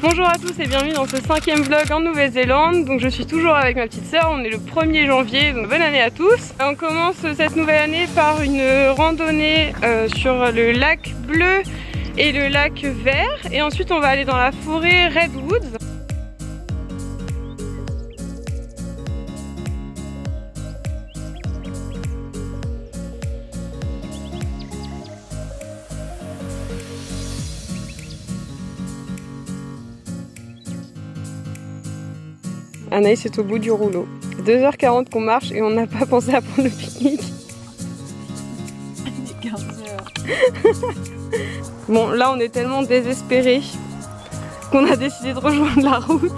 Bonjour à tous et bienvenue dans ce 5e vlog en Nouvelle-Zélande. Donc je suis toujours avec ma petite sœur, on est le 1er janvier, donc bonne année à tous. On commence cette nouvelle année par une randonnée sur le lac bleu et le lac vert. Et ensuite on va aller dans la forêt Redwoods. Anaïs est au bout du rouleau. 2h40 qu'on marche et on n'a pas pensé à prendre le pique-nique. Il est 15h. Bon, là on est tellement désespérés qu'on a décidé de rejoindre la route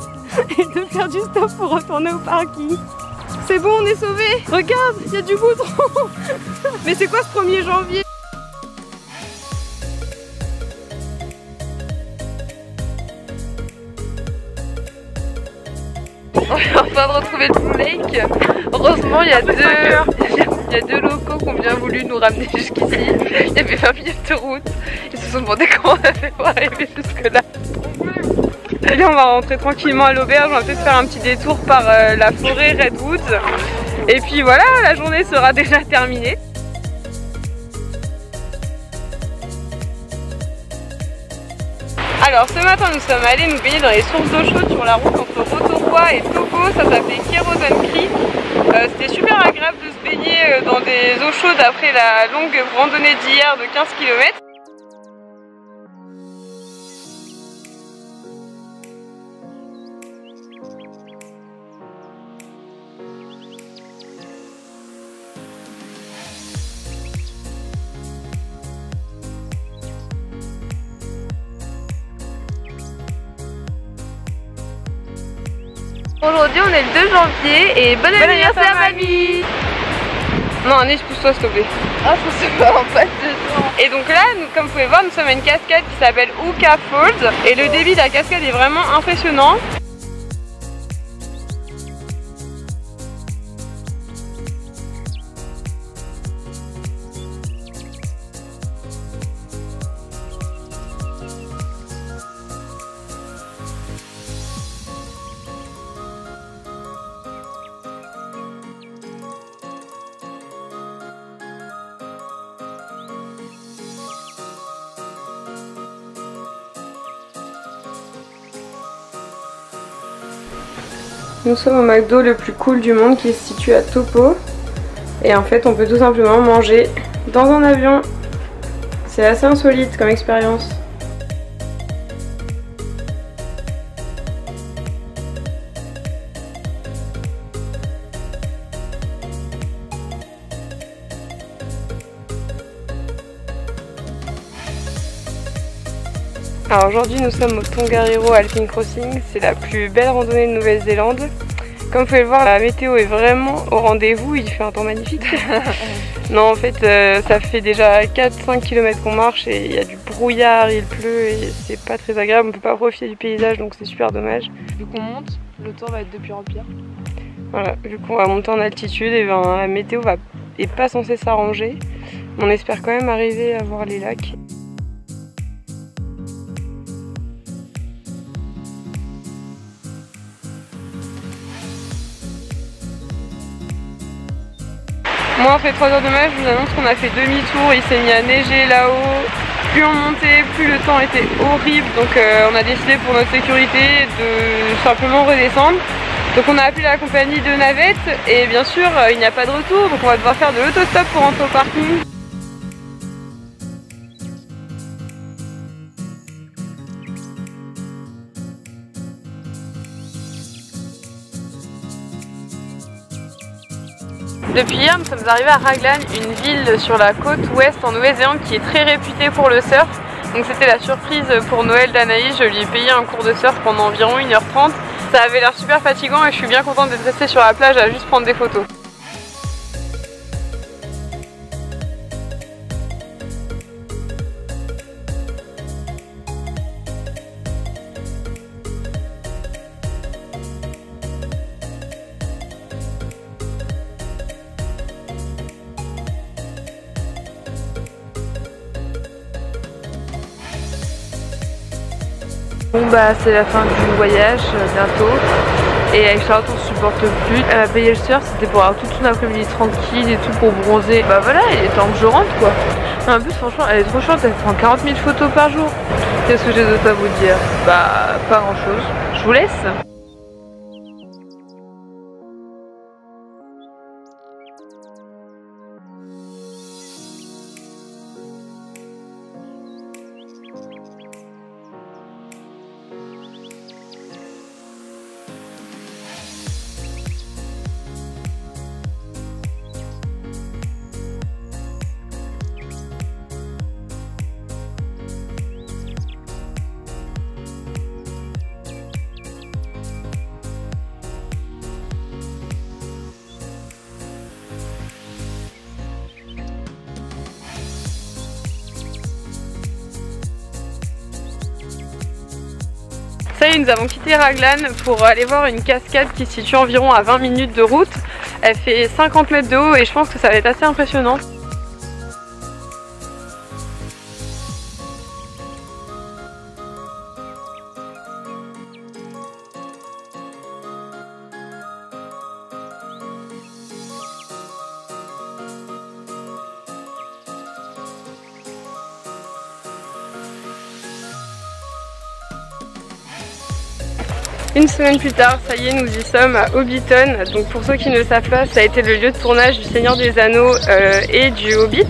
et de faire du stop pour retourner au parking. C'est bon, on est sauvés. Regarde, il y a du goudron. Mais c'est quoi ce 1er janvier? On est en train de retrouver le Blue Lake. Heureusement, il y a deux locaux qui ont bien voulu nous ramener jusqu'ici. Il y avait 20 minutes de route. Ils se sont demandé comment on avait pour arriver jusque là. Et là, on va rentrer tranquillement à l'auberge. On va peut-être faire un petit détour par la forêt Redwoods. Et puis voilà, la journée sera déjà terminée. Alors ce matin nous sommes allés nous baigner dans les sources d'eau chaude sur la route entre Rotorua et Togo, ça s'appelait Kerosene Creek. C'était super agréable de se baigner dans des eaux chaudes après la longue randonnée d'hier de 15 km. Aujourd'hui on est le 2 janvier et bon anniversaire mamie. Non Anaïs, pousse-toi s'il te plaît. Ah je sais pas, en fait Et donc là, comme vous pouvez voir, nous sommes à une cascade qui s'appelle Uka Falls. Et le débit de la cascade est vraiment impressionnant. Nous sommes au McDo le plus cool du monde qui se situe à Taupo. Et en fait on peut tout simplement manger dans un avion. C'est assez insolite comme expérience. Alors aujourd'hui nous sommes au Tongariro Alpine Crossing, c'est la plus belle randonnée de Nouvelle-Zélande. Comme vous pouvez le voir, la météo est vraiment au rendez-vous, il fait un temps magnifique. Non en fait ça fait déjà 4-5 km qu'on marche et il y a du brouillard, il pleut et c'est pas très agréable, on peut pas profiter du paysage donc c'est super dommage. Vu qu'on monte, le temps va être de pire en pire. Voilà, vu qu'on va monter en altitude, et ben, la météo est pas censée s'arranger. On espère quand même arriver à voir les lacs. Moi après 3 heures de marche, je vous annonce qu'on a fait demi-tour, il s'est mis à neiger là-haut. Plus on montait, plus le temps était horrible, donc on a décidé pour notre sécurité de simplement redescendre. Donc on a appelé la compagnie de navettes et bien sûr il n'y a pas de retour, donc on va devoir faire de l'autostop pour rentrer au parking. Depuis hier, nous sommes arrivés à Raglan, une ville sur la côte ouest en Nouvelle-Zélande qui est très réputée pour le surf. Donc c'était la surprise pour Noël d'Anaïs, je lui ai payé un cours de surf pendant environ 1h30. Ça avait l'air super fatigant et je suis bien contente d'être restée sur la plage à juste prendre des photos. Bon bah c'est la fin du voyage bientôt. Et avec Charlotte on supporte plus. Elle m'a payé le surf, c'était pour avoir toute une après-midi tranquille et tout pour bronzer. Bah voilà, il est temps que je rentre quoi. En plus franchement elle est trop chiante, elle prend 40 000 photos par jour. Qu'est-ce que j'ai d'autre à vous dire? Bah pas grand chose. Je vous laisse. Ça y est, nous avons quitté Raglan pour aller voir une cascade qui se situe environ à 20 minutes de route. Elle fait 50 mètres de haut et je pense que ça va être assez impressionnant. Une semaine plus tard, ça y est, nous y sommes à Hobbiton. Donc pour ceux qui ne le savent pas, ça a été le lieu de tournage du Seigneur des Anneaux et du Hobbit.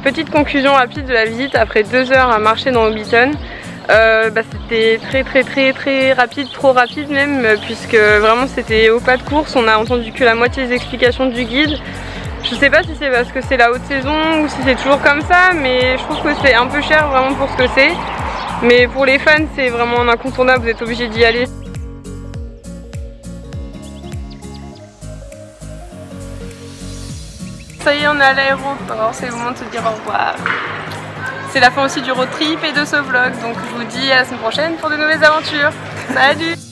Petite conclusion rapide de la visite après 2 heures à marcher dans Hobbiton. C'était très rapide, trop rapide même, puisque vraiment c'était au pas de course, on a entendu que la moitié des explications du guide. Je sais pas si c'est parce que c'est la haute saison ou si c'est toujours comme ça, mais je trouve que c'est un peu cher vraiment pour ce que c'est. Mais pour les fans c'est vraiment un incontournable, vous êtes obligés d'y aller. Ça y est, on est à l'aéroport, c'est le moment de se dire au revoir. C'est la fin aussi du road trip et de ce vlog, donc je vous dis à la semaine prochaine pour de nouvelles aventures. Salut!